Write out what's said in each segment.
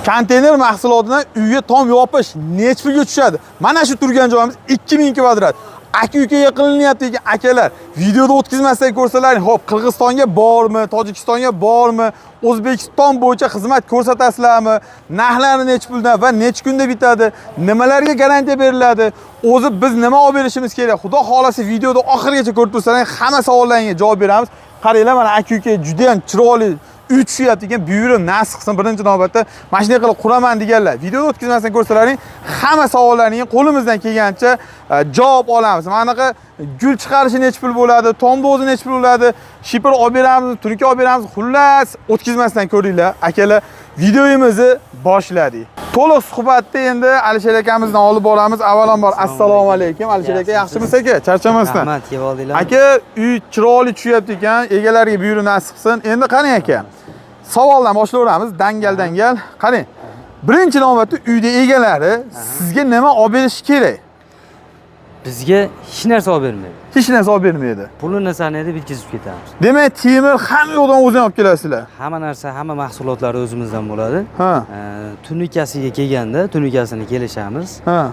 Konteyner mahsulotidan uyga tom yopish necha pulga tushadi? Mana shu turgan joyimiz 2000 kvadrat. Aka-uka yaqinlanyapti ekan akalar. Videoda o'tkazmasdan ko'rsalaring, xo'p, Qirg'izistonga bormi, Tojikistonga bormi, O'zbekiston bo'yicha xizmat ko'rsatasizlarmi? Narxlari necha puldan va necha kunda bitadi? Nimalarga garantiya beriladi? O'zi biz nima olib berishimiz kerak? Xudo xolasa videoda oxirigacha ko'rib tursangiz, hamma savollaringizga javob beramiz. Qaranglar, mana aka-uka juda ham chiroyli uy tushyapti ekan, buyurim nasib qilsin birinchi navbatda mana shunday qilib quraman deganlar. Videoda o'tkazmasdan ko'rsalaring, hamma savollaringga qo'limizdan kelgancha javob olamiz. Mana bunaqa gul chiqarishi necha pul bo'ladi, tomda o'zi necha pul bo'ladi, shipir olib beramiz, turka olib beramiz. Xullas, o'tkazmasdan ko'ringlar. Akalar, videomizni boshladik. To'liq suhbatni endi Alisher akamizdan olib boramiz. Avvalambor assalomu alaykum. Alisher aka, yaxshimisiz aka? Charchamasdan. Rahmat, kelib oldinglar. Aka, uy chiroyli tushyapti ekan. Egalariga buyurib nasib qilsin. Endi qani aka? Savoldan boshlayveramiz. Dangal. Qarang. Birinchi navbatda uyda egalari sizga nima olib berishi kerak? Bizga hech narsa olib bermaydi. Hech narsa olib bermaydi. Pulini sanaydi, bitkizib ketamiz. Demak, temir hamma yoqdan o'zing olib kelasizlar. Hamma narsa, hamma mahsulotlari o'zimizdan bo'ladi. Ha. Tunikasiga kelganda, tunikasini kelishamiz. Ha.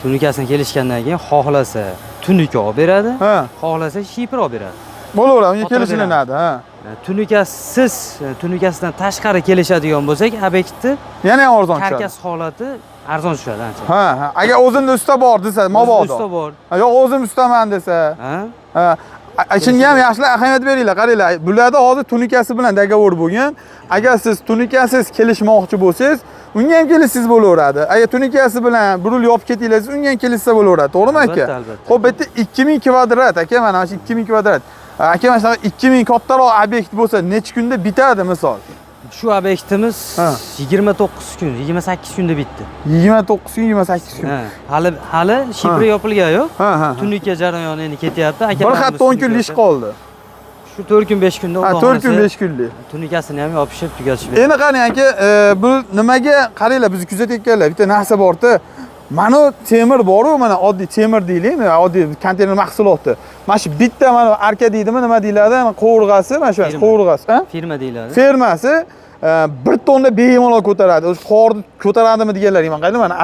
Tunikasini kelishgandan keyin xohlasa tunika olib beradi, Ha. xohlasa shipir olib beradi. Bo'laveradi, unga kelishiladi, ha. Tunikasiz, tunikasidan tashqari kelishadigan bo'lsak, obyektni Yana ham arzon tushadi. karkas holati arzon tushadi ancha. Ha. Agar o'zini usta bor desa, mabodo. Usta bor. Yo'q, o'zim ustaman desa. Ha? Ha. Shunga ham yaxshilab ahamiyat beringlar. Qaranglar, bularda hozir tunikasi bilan dogovor bo'lgan. Agar siz tunikasiz kelishmoqchi bo'lsangiz, unga ham kelishsiz bo'laveradi. Agar tunikasi bilan burul yopib ketinglar, unga ham kelishsa bo'laveradi. To'g'rimi aka? Albatta. Xo'p, bu yerda 2000 kvadrat aka, mana shu 2000 kvadrat. Aka, mana shunaqa 2000 kattaroq obyekt bo'lsa, necha kunda bitadi misol? Shu obyektimiz 29 kun, 28 kunda bitdi. 29 kun, 28 kun. Hali shipri yopilgani yo'q. Ha. Tunika jarayoni endi ketyapti. Bir hafta 10 kun ish qoldi. Shu 4 kun 5 kunda Ha, 4 kun 5 kunlik. tunikasini ham yopishib tugatishib. Endi qarang aka, bu nimaga qaranglar, bizni kuzatayotganlar, bitta narsa bor-da. Mana temir bor-ku, mana oddiy temir deylikmi, oddiy konteyner mahsuloti. Mana shu bitta mana arka deydimi, nima deyiladi? Qovurg'asi, mana shu qovurg'asi, ha? Firma deyiladi. Fermasi 1 tonna bemalol ko'taradi. O'zi qorni ko'taradimi deganlar, men qarayman, mana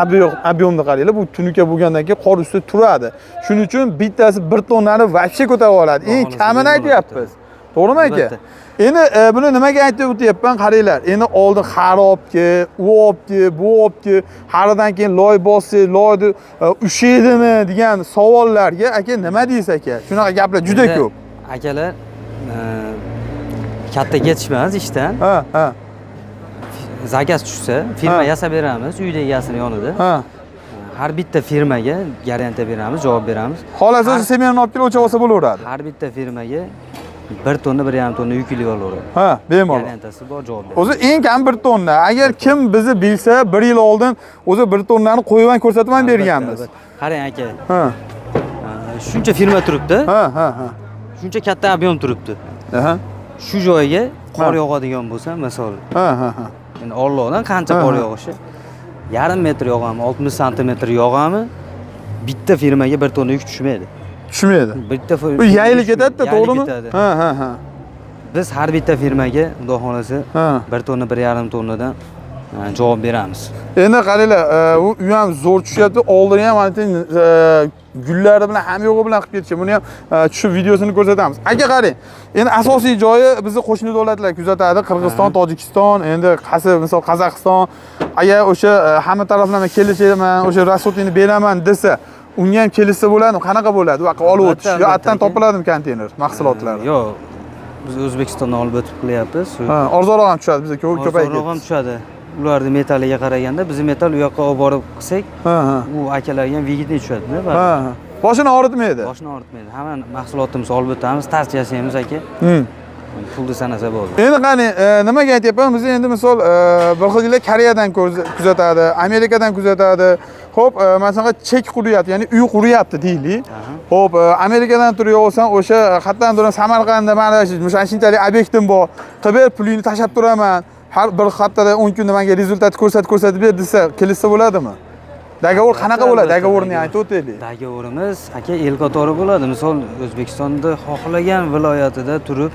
объемni qaranglar, bu tunuka bo'lgandan keyin qor ustida turadi. Shuning uchun bittasi 1 tonnani vaqtcha ko'tarib oladi. Eng kamini aytyapmiz. To'g'rimi aka? Endi buni nimaga aytib o'tyapman, qaranglar. Endi oldin xarobki, u olibdi, bu olibdi, haridan keyin loy bossi, loyni ushaydimi degan savollarga aka nima deysiz aka? Shunaqa gaplar juda ko'p. Akalar katta ketishmas ishdan. Ha. Zakaz tushsa, firma yasab beramiz, uyda egasini yonida. Ha. Har bitta firmaga garantiya beramiz, javob beramiz. Xolos o'zi semerini olib kelib o'lchab olsa bo'laveradi. Har bitta firmaga 1 tonna, 1,5 tonna yuklab olaveradi. Ha, bemalol. Garantiyasi bor, javob beradi. O'zi eng kam 1 tonna. Agar kim bizni bilsa, 1 yil oldin o'zi 1 tonnani qo'yib ko'rsatib ham berganmiz. Qarang aka. Ha. Shuncha firma turibdi. Ha. Shuncha katta ob'yom turibdi. Aha. Shu joyga qor yog'adigan bo'lsa, misol. Ha. Endi Allohdan qancha qor yog'ishi? Yarim metr yog'ami, 60 santimetr yog'ami? Bitta firmaga 1 tonna yuk tushmaydi. Tushmaydi. Bitta bu yayilib ketadi-da, to'g'rimi? Ha. Biz har bitta firmaga, xudo xolasa, 1 tonna, 1,5 tonnadan javob beramiz. Endi qaranglar, u uy ham zo'r tushyapti. Oldin ham mana gullari bilan ham yo'g'i bilan qilib ketishgan. Buni ham tushib videosini ko'rsatamiz. Aka qarang. Endi asosiy joyi bizni qo'shni davlatlar kuzatadi. Qirg'iziston, Tojikiston, endi qaysi misol Qozog'iston. Agar o'sha hamma taraflama kelishaman, o'sha rasotini beraman desa, unga ham kelishsa bo'ladimi? Qanaqa bo'ladi? Bu yoqqa olib o'tish, yo atdan topiladimi konteyner mahsulotlari? Yo'q. Biz O'zbekistondan olib o'tib qilyapmiz. Ha, arzonroq ham tushadi bizga, ko'payib arzonroq ham tushadi. Ularning metaliga qaraganda, biz metal u yoqqa olib borib qilsak, u akalarga ham vigidniy tushadi-da. Ha. Boshini og'ritmaydi. Boshini og'ritmaydi. Hamma mahsulotimizni olib o'tamiz, tarz yasaymiz aka. Pulni sanasa bo'ldi. Endi qani, nimaga aytyapman? Biz endi misol bir xillar Koreyadan kuzatadi, Amerikadan kuzatadi. Xo'p, masalan, chek quryapti, ya'ni uy quryapti deylik. Xo'p, Amerikadan turib olsan, o'sha xatdan turib Samarqandda mana shunchalik obyektim bor. Qilib pulingni tashab turaman. Har bir haftada 10 kunda menga rezultat ko'rsatib ber desa, kelishsa bo'ladimi? Dogovor qanaqa bo'ladi? Dogovorni aytib o'taylik. Dogovorimiz aka el qatori bo'ladi. Misol O'zbekistonda xohlagan viloyatida turib,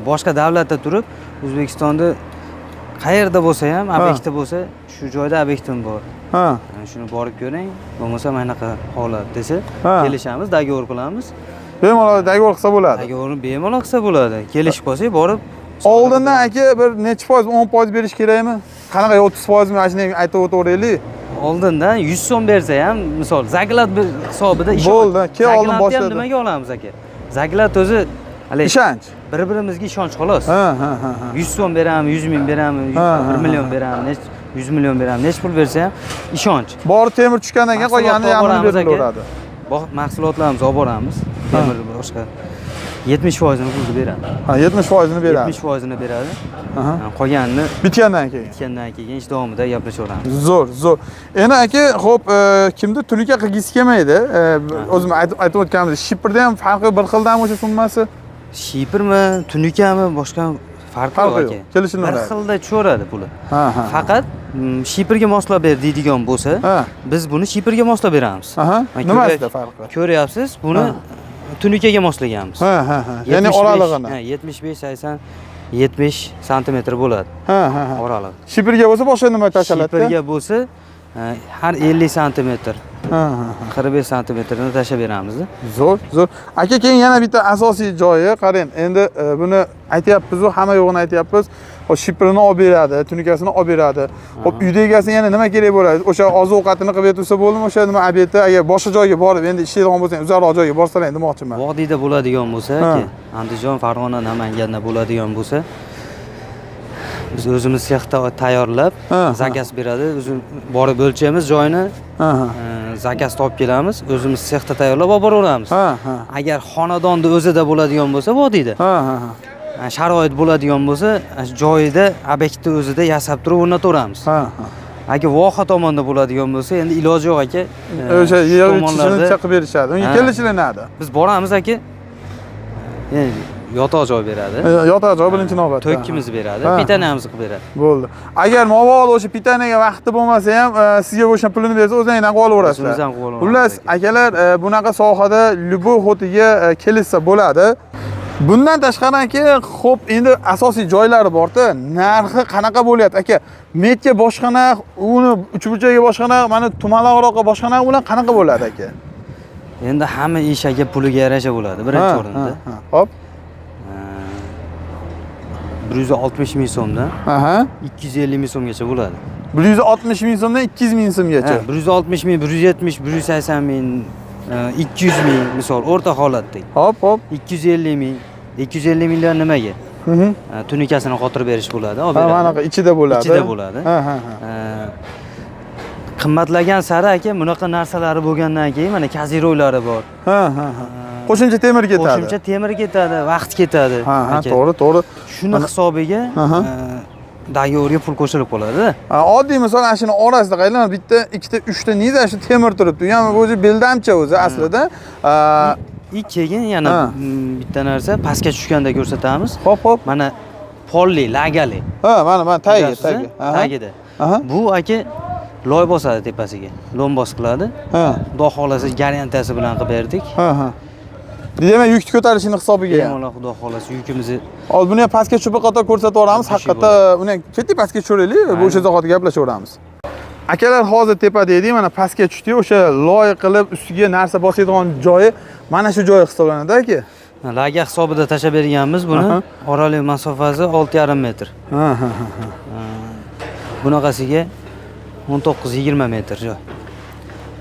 boshqa davlatda turib, O'zbekistonda qayerda bo'lsa ham obyekti bo'lsa, shu joyda obyektim bor. Ha. Shuni borib ko'ring, bo'lmasa mana shunaqa holat desa, Ha. kelishamiz, dogovor qilamiz. Bemalol dogovor qilsa bo'ladi. Dogovorni bemalol qilsa bo'ladi. Kelishib qolsak, borib Oldindan aka bir necha foiz, 10% berish kerakmi? Qanaqa 30% mi, ashuni aytib o'taylik. oldindan 100 so'm bersa ham, misol, zaglad hisobida ish. Bo'ldi, keyin oldin boshladi. Nimaga olamiz aka? Zaglad o'zi Ishonch. bir-birimizga ishonch xolos. Ha. 100 so'm beramiz, 100 ming beramiz, 1 million beramiz, 100 million beramiz, nech pul bersa ham ishonch. Bor temir tushgandan keyin qolganini yamini berilaveradi. Mahsulotlarimizni olib boramiz. Temir boshqa 70% ni pulni beradi. Ha, 70% ni beradi. 70% ni beradi. Qolganini Bitgandan keyin. bitgandan keyin ish davomida gaplashaveramiz. Zo'r. Endi aka, xo'p, kimdir tunuka qilgisi kelmaydi. O'zim aytib o'tganimizdek, Shiprda ham farqi bir xildami o'sha summasi? Shiprmi, tunukami, boshqa farqi yo'q aka. Kelishilmaydi. Bir xilda tushaveradi puli. Ha. Faqat Shiprga moslab ber deydigan bo'lsa, biz buni Shiprga moslab beramiz. Nimasida farqi? Ko'ryapsiz, buni tunukaga moslaganmiz. Ha. Ya'ni oralig'ini. 75-80 70 santimetr bo'ladi. Ha. Oralig'. Shiprga bo'lsa boshqa nima tashaladi? Shiprga bo'lsa har 50 santimetr, Ha. 45 santimetrni tashlab beramiz. Zo'r. Aka, keyin yana bitta asosiy joyi, qarang, endi buni aytyapmiz-ku, hamma yo'g'ini aytyapmiz. Xo'p, Shiprini olib beradi, tunikasini olib beradi. Xo'p, uyda egasiga yana nima kerak bo'ladi? O'sha oziq-ovqatini qilib yetursa bo'ldimi? O'sha nima obyekti, agar boshqa joyga borib, endi ishlaydigan bo'lsang, uzoqroq joyga borsalar demoqchiman. Vodiyda bo'ladigan bo'lsa, Andijon, Farg'ona, Namanganda bo'ladigan bo'lsa, biz o'zimiz sexda tayyorlab, zakaz beradi. O'zimiz borib o'lchaymiz joyini, zakaz topib kelamiz, o'zimiz sexda tayyorlab olib boraveramiz. Agar xonadonda o'zida bo'ladigan bo'lsa, vodiyda. Sharoit bo'ladigan bo'lsa, joyida, obyektni o'zida yasab turib o'rnataveramiz. Agar voha tomonda bo'ladigan bo'lsa, endi iloji yo'q aka. O'sha yer ichishini chaqib berishadi. Unga kelishilinadi. Biz boramiz aka. Endi yotoq joy beradi. Yotoq joy birinchi navbatda. To'kkimiz beradi, pitanamizni qilib beradi. Bo'ldi. Agar mavol o'sha pitanaga vaqti bo'lmasa ham, sizga o'sha pulini bersa, o'zingizdan qilib olaverasizlar. O'zimizdan qilib olaveramiz. Xullas, akalar, bunaqa sohada lyuboy xotiga kelishsa bo'ladi. Bundan tashqari aka, xo'p, endi asosiy joylari bor-da, narxi qanaqa bo'lyapti aka? Metga boshqa narx, uni uchburchakga boshqa narx, mana tumanroqqa boshqa narx bilan qanaqa bo'ladi aka? Endi hamma ish aka puliga yarasha bo'ladi, birinchi o'rinda. Hop. 160 ming so'mdan 250 ming so'mgacha bo'ladi. 160 ming so'mdan 200 ming so'mgacha. 160 ming, 170, 180 ming, 200 ming misol o'rta holatda. Hop. 250 ming. 250 mingdan nimaga? Tunikasini qotirib berish bo'ladi, olib beradi. Mana ichida bo'ladi. Ichida bo'ladi. Qimmatlagan sari aka, bunaqa narsalari bo'lgandan keyin mana kaziroylari bor. Qo'shimcha temir ketadi. Qo'shimcha temir ketadi, vaqt ketadi. To'g'ri. Shuni hisobiga dogovorga pul qo'shilib qoladi. Oddiy misol, shuni orasida qaylanib bitta, ikkita, uchta niza shu temir turibdi. Ya'ni o'zi beldamcha o'zi aslida. Keyin yana bitta narsa pastga tushganda ko'rsatamiz. Hop. Mana polli, lagali. Mana tagida. Bu aka loy bosadi tepasiga. Lombos qiladi. Xudo xolasa garantiyasi bilan qilib berdik. Demak, yukni ko'tarishini hisobiga ham. Alloh xudo xolasa yukimizni. Hozir buni ham pastga tushib qator ko'rsatib yuboramiz. Haqiqatda uni ketdik pastga tushiraylik, o'sha zahoti gaplashaveramiz. Akalar, hozir tepada edik, mana pastga tushdik. O'sha loy qilib ustiga narsa bosadigan joyi mana shu joy hisoblanadi aka. Laga hisobida tashlab berganmiz buni. Oraliq masofasi 6,5 metr. Bunaqasiga 19-20 metr joy.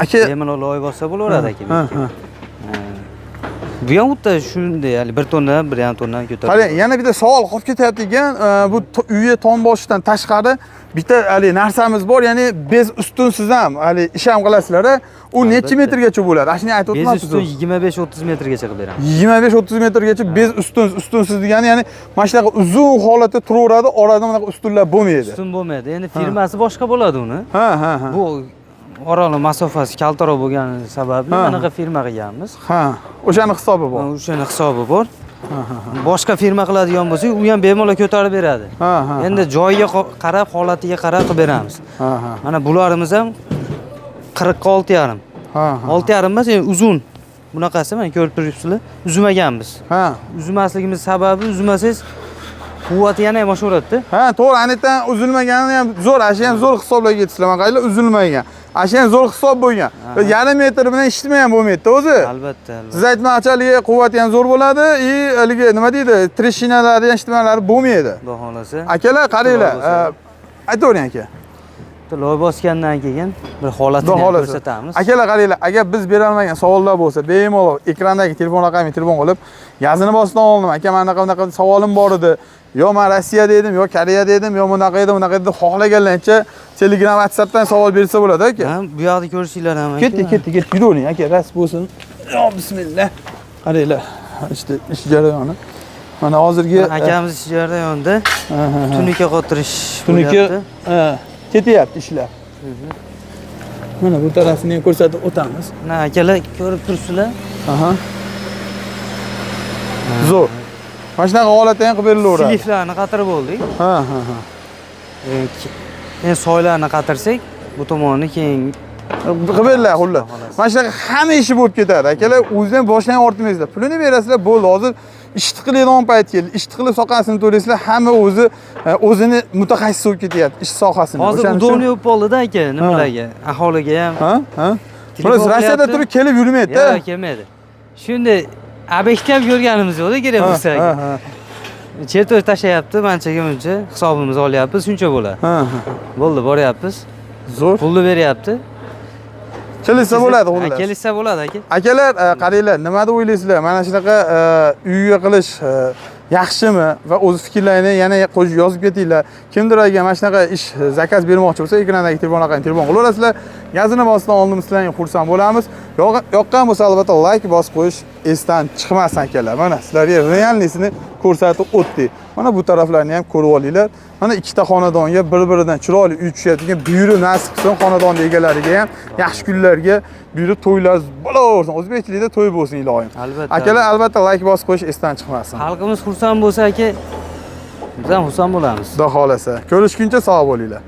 Aka, bemalol loy bossa bo'laveradi aka. Bu ham xuddi shunday, ya'ni 1 tonna, 1,5 tonna ko'taradi. Qarang, yana bitta savol qolib ketyapti ekan. Bu uyga tom bosishdan tashqari bitta hali narsamiz bor, ya'ni bez ustunsiz ham hali ish ham qilasizlar. U necha metrgacha bo'ladi? Shuni aytib o'tmabsiz. Bez ustun 25-30 metrgacha qilib beramiz. 25-30 metrgacha bez ustunsiz degani, ya'ni mana shunaqa uzun holatda turaveradi, orada bunaqa ustunlar bo'lmaydi. Ustun bo'lmaydi. Endi firmasi boshqa bo'ladi uni. Ha. Bu oraliq masofasi kaltaroq bo'lgani sababli manaqa firma qilganmiz. O'shani hisobi bor. O'shani hisobi bor. Boshqa firma qiladigan bo'lsak, u ham bemalol ko'tarib beradi. Endi joyiga qarab, holatiga qarab qilib beramiz. Mana bularimiz ham 46,5. 6,5 emas, uzun. Bunaqasi mana ko'rib turibsizlar, uzmaganmiz. Uzmasligimiz sababi, uzmasangiz quvvati yana ham oshaveradi. Ha, to'g'ri, anetdan uzilmagani ham zo'r, asha ham zo'r hisoblab ketisizlar. Mana qaylar uzilmagan. Asha ham zo'r hisob bo'lgan. Yarim metr bilan ishlama ham bo'lmaydi o'zi. Albatta. Siz aytmoqchiligi quvvati ham zo'r bo'ladi, haligi nima deydi, treshinalari, ishtimalari bo'lmaydi. Xudo xolasa. Akalar, qaranglar. Aytavering aka. Loy bosgandan keyin bir holatini ko'rsatamiz. Akalar, qaranglar, agar biz bera olmagan savollar bo'lsa, bemalol ekrandagi telefon raqamiga telefon qilib, yazini bosdan oldim. Aka, mana bunaqa savolim bor edi. Yo men Rossiyada edim, yo Koreyada edim, yo bunaqa edi, bunaqa edi, xohlaganlarcha Telegram, WhatsAppdan savol bersa bo'ladi aka. Ha, bu yoqda ko'rishinglar ham. Ketdi, yuravering aka, ras bo'lsin. Yo bismillah. Qaranglar, işte ish jarayoni. Mana hozirgi akamiz ish jarayonida tunika qotirish tuniki ketyapti ishlar. Mana bu tarafini ham ko'rsatib o'tamiz. Mana akalar ko'rib turibsizlar. Aha. Zo'r. Mana shunaqa holatda ham qilib berilaveradi. Siliflarni qatirib oldik. Ha. Endi soylarni qatirsak, bu tomonni keyin qilib beriladi xullas. Mana shunaqa hamma ishi bo'lib ketadi. Akalar, o'zingizdan boshlang ortmaysizlar. Pulini berasizlar, bo'ldi. Hozir ish tiqilaydigan payt keldi. Ish tiqilib soqasini to'laysizlar, hamma o'zini mutaxassis bo'lib ketyapti ish sohasida. Hozir udobniy bo'lib qoldi-da aka, nimalarga? Aholiga ham. Ha? Biz Rossiyada turib kelib yurmaydi-da. Yo'q, kelmaydi. Shunday obyektga ham ko'rganimiz yo'q-da, kerak bo'lsa. Chertoy tashlayapti, manchaga muncha hisobimizni olyapmiz, shuncha bo'ladi. Bo'ldi, boryapmiz. Zo'r. Pulni beryapti. Kelsa bo'ladi xullas. Kelsa bo'ladi aka. Akalar, qaranglar, nima deb o'ylaysizlar? Mana shunaqa uyga qilish yaxshimi va o'z fikrlarini yana qo'shib yozib ketinglar. Kimdir agar mana shunaqa ish zakaz bermoqchi bo'lsa, ekrandagi telefon raqamiga telefon qilaverasizlar. Yazini bosdan oldin sizlarga xursand bo'lamiz. Yoqqan bo'lsa albatta like bosib qo'yish esdan chiqmasin akalar. Mana sizlarga realnisini ko'rsatib o'tdik. Mana bu taraflarni ham ko'rib olinglar. Mana ikkita xonadonga bir-biridan chiroyli uy tushadigan buyurib nasib qilsin xonadon egalariga ham yaxshi kunlarga buyurib to'ylar bo'laversin. O'zbekchilikda to'y bo'lsin ilohim. Albatta. Akalar, albatta like bosib qo'yish esdan chiqmasin. Xalqimiz xursand bo'lsa aka, biz ham xursand bo'lamiz. Xudo xolasa. Ko'rishguncha sog' bo'linglar.